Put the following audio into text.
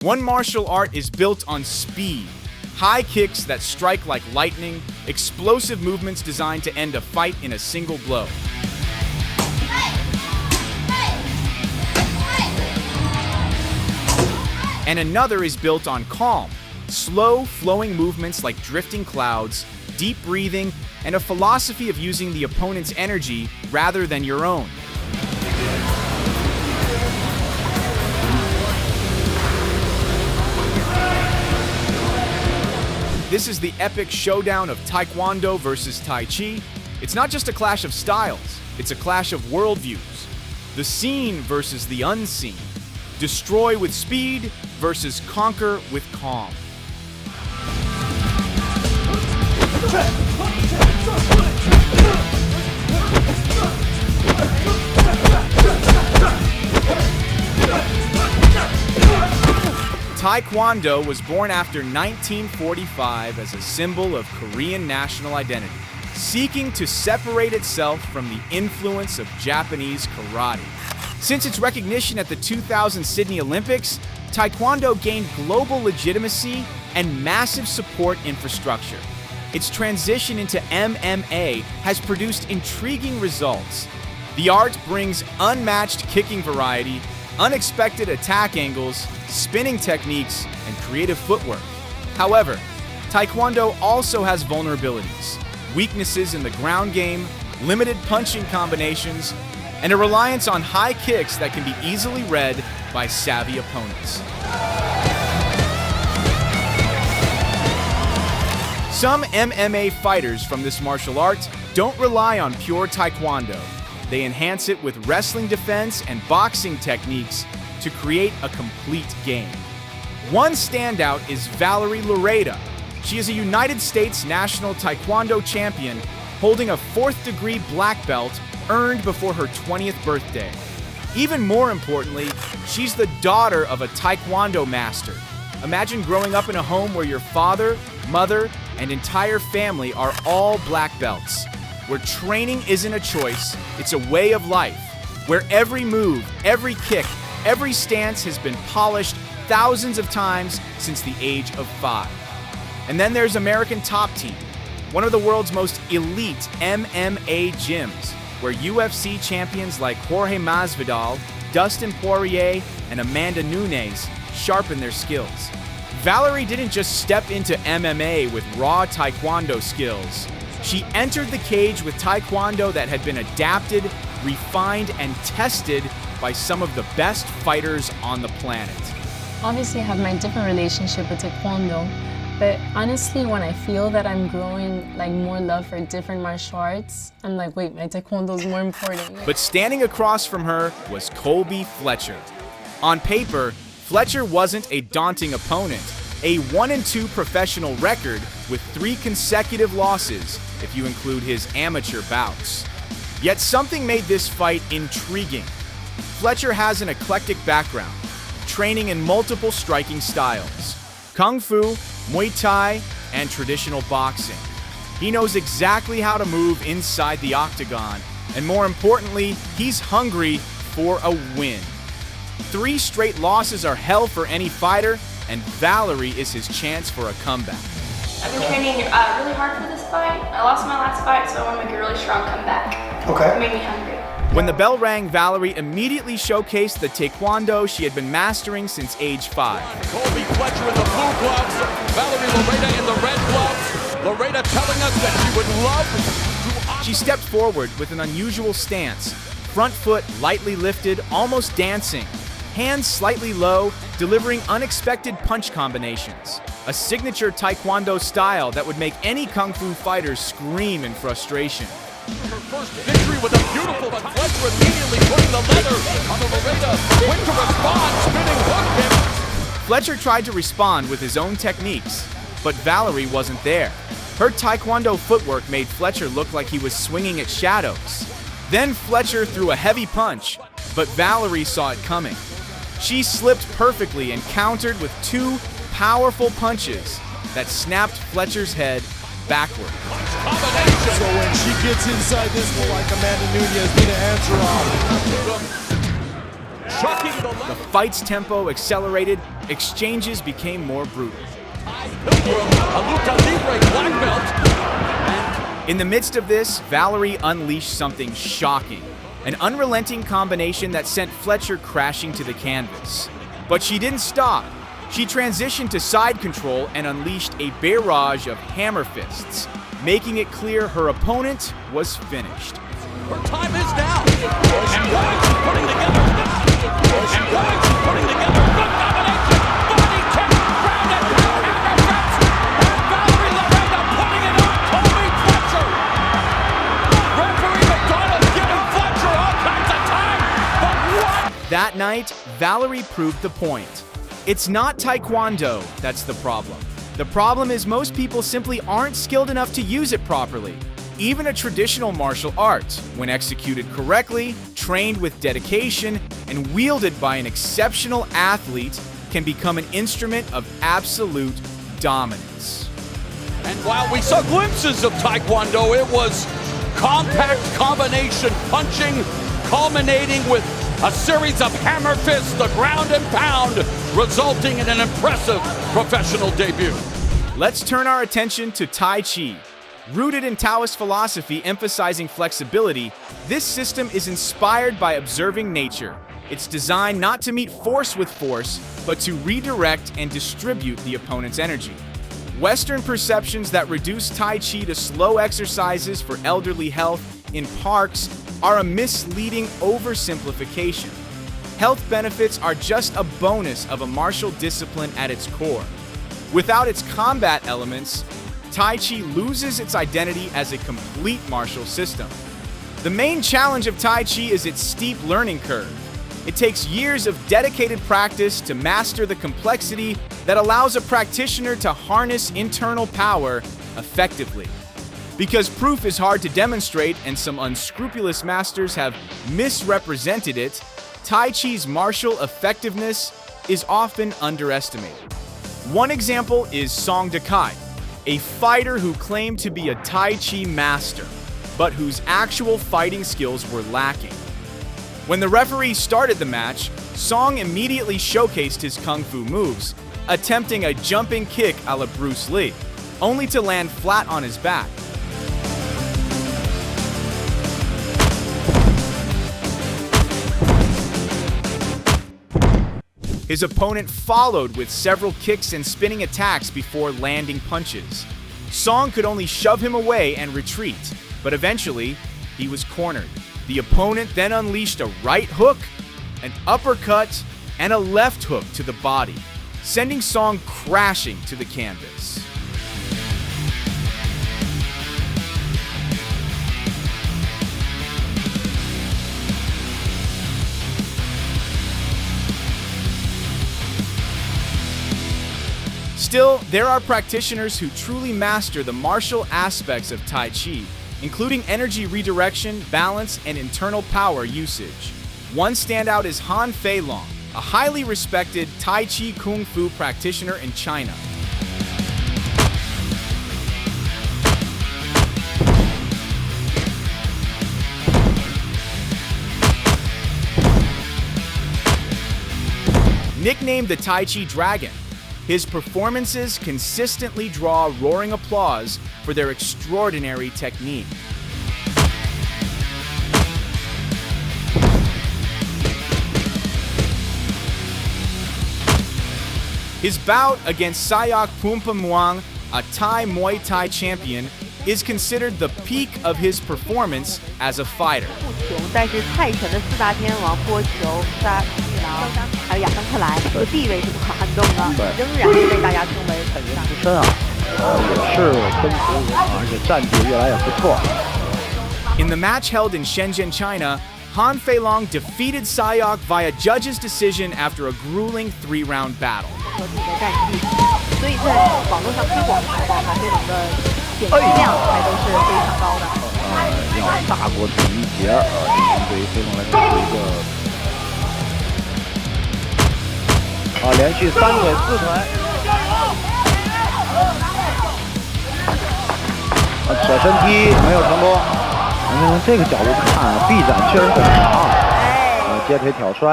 One martial art is built on speed, high kicks that strike like lightning, explosive movements designed to end a fight in a single blow. And another is built on calm, slow, flowing movements like drifting clouds, deep breathing, and a philosophy of using the opponent's energy rather than your own. This is the epic showdown of Taekwondo versus Tai Chi. It's not just a clash of styles, it's a clash of worldviews. The seen versus the unseen. Destroy with speed versus conquer with calm. Taekwondo was born after 1945 as a symbol of Korean national identity, seeking to separate itself from the influence of Japanese karate. Since its recognition at the 2000 Sydney Olympics, Taekwondo gained global legitimacy and massive support infrastructure. Its transition into MMA has produced intriguing results. The art brings unmatched kicking variety, unexpected attack angles, spinning techniques, and creative footwork. However, Taekwondo also has vulnerabilities, weaknesses in the ground game, limited punching combinations, and a reliance on high kicks that can be easily read by savvy opponents. Some MMA fighters from this martial art don't rely on pure Taekwondo. They enhance it with wrestling defense and boxing techniques to create a complete game. One standout is Valerie Loureda. She is a United States national Taekwondo champion, holding a 4th-degree black belt earned before her 20th birthday. Even more importantly, she's the daughter of a Taekwondo master. Imagine growing up in a home where your father, mother, and entire family are all black belts, where training isn't a choice, it's a way of life, where every move, every kick, every stance has been polished thousands of times since the age of 5. And then there's American Top Team, one of the world's most elite MMA gyms, where UFC champions like Jorge Masvidal, Dustin Poirier, and Amanda Nunes sharpen their skills. Valerie didn't just step into MMA with raw Taekwondo skills. She entered the cage with Taekwondo that had been adapted, refined, and tested by some of the best fighters on the planet. Obviously, I have my different relationship with Taekwondo, but honestly, when I feel that I'm growing more love for different martial arts, I'm like, wait, my Taekwondo is more important. But standing across from her was Fletcher. On paper, Fletcher wasn't a daunting opponent, a 1-2 professional record with 3 consecutive losses, if you include his amateur bouts. Yet something made this fight intriguing. Fletcher has an eclectic background, training in multiple striking styles: Kung Fu, Muay Thai, and traditional boxing. He knows exactly how to move inside the octagon, and more importantly, he's hungry for a win. 3 straight losses are hell for any fighter, and Valerie is his chance for a comeback. I've been training really hard for this fight. I lost my last fight, so I want to make a really strong comeback. Okay. It made me hungry. When the bell rang, Valerie immediately showcased the Taekwondo she had been mastering since age 5. Fletcher in the blue gloves, Valerie Loureda in the red gloves. Loureda telling us that she would love to... She stepped forward with an unusual stance, front foot lightly lifted, almost dancing, hands slightly low, delivering unexpected punch combinations. A signature Taekwondo style that would make any Kung Fu fighter scream in frustration. Her first victory with a beautiful, but Fletcher immediately putting the leather on the Loureda. Quick to respond, spinning hook him. Fletcher tried to respond with his own techniques, but Valerie wasn't there. Her Taekwondo footwork made Fletcher look like he was swinging at shadows. Then Fletcher threw a heavy punch, but Valerie saw it coming. She slipped perfectly and countered with 2 powerful punches that snapped Fletcher's head backward. So when she gets inside this one, like Amanda Nunes need to answer off. The fight's tempo accelerated, exchanges became more brutal. A lucha libre black belt. In the midst of this, Valerie unleashed something shocking, an unrelenting combination that sent Fletcher crashing to the canvas. But she didn't stop. She transitioned to side control and unleashed a barrage of hammer fists, making it clear her opponent was finished. Her time is now. And Wise is putting together. And Wise is putting together. Good combination. Body kick. Ground and pound. Hammer fists. And Valerie Loureda putting it on Kobe Fletcher. Referee McDonald giving Fletcher all kinds of time. But what? That night, Valerie proved the point. It's not Taekwondo that's the problem. The problem is most people simply aren't skilled enough to use it properly. Even a traditional martial art, when executed correctly, trained with dedication, and wielded by an exceptional athlete, can become an instrument of absolute dominance. And while we saw glimpses of Taekwondo, it was compact combination punching, culminating with a series of hammer fists, the ground and pound, resulting in an impressive professional debut. Let's turn our attention to Tai Chi. Rooted in Taoist philosophy emphasizing flexibility, this system is inspired by observing nature. It's designed not to meet force with force, but to redirect and distribute the opponent's energy. Western perceptions that reduce Tai Chi to slow exercises for elderly health in parks are a misleading oversimplification. Health benefits are just a bonus of a martial discipline at its core. Without its combat elements, Tai Chi loses its identity as a complete martial system. The main challenge of Tai Chi is its steep learning curve. It takes years of dedicated practice to master the complexity that allows a practitioner to harness internal power effectively. Because proof is hard to demonstrate and some unscrupulous masters have misrepresented it, Tai Chi's martial effectiveness is often underestimated. One example is Song Dakai, a fighter who claimed to be a Tai Chi master, but whose actual fighting skills were lacking. When the referee started the match, Song immediately showcased his kung fu moves, attempting a jumping kick a la Bruce Lee, only to land flat on his back. His opponent followed with several kicks and spinning attacks before landing punches. Song could only shove him away and retreat, but eventually, he was cornered. The opponent then unleashed a right hook, an uppercut, and a left hook to the body, sending Song crashing to the canvas. Still, there are practitioners who truly master the martial aspects of Tai Chi, including energy redirection, balance, and internal power usage. One standout is Han Feilong, a highly respected Tai Chi Kung Fu practitioner in China. Nicknamed the Tai Chi Dragon, his performances consistently draw roaring applause for their extraordinary technique. His bout against Saiyok Pumpanmuang, a Thai Muay Thai champion, is considered the peak of his performance as a fighter. 但是泰拳的四大天王波球、沙一郎还有亚当克莱的地位是不可撼动的，仍然是被大家称为很出身啊，也是跟随人，而且战绩越来越不错。In the match held in Shenzhen, China, Han Feilong defeated Saiyok via judges' decision after a grueling 3-round battle. 和自己的战绩，所以在网络上推广的时候，韩飞龙的点击量还都是非常高的。要大国统一节，对于飞龙来说是一个连续3腿4腿，扯身踢没有成功。从这个角度看，臂展确实很长，接腿挑摔。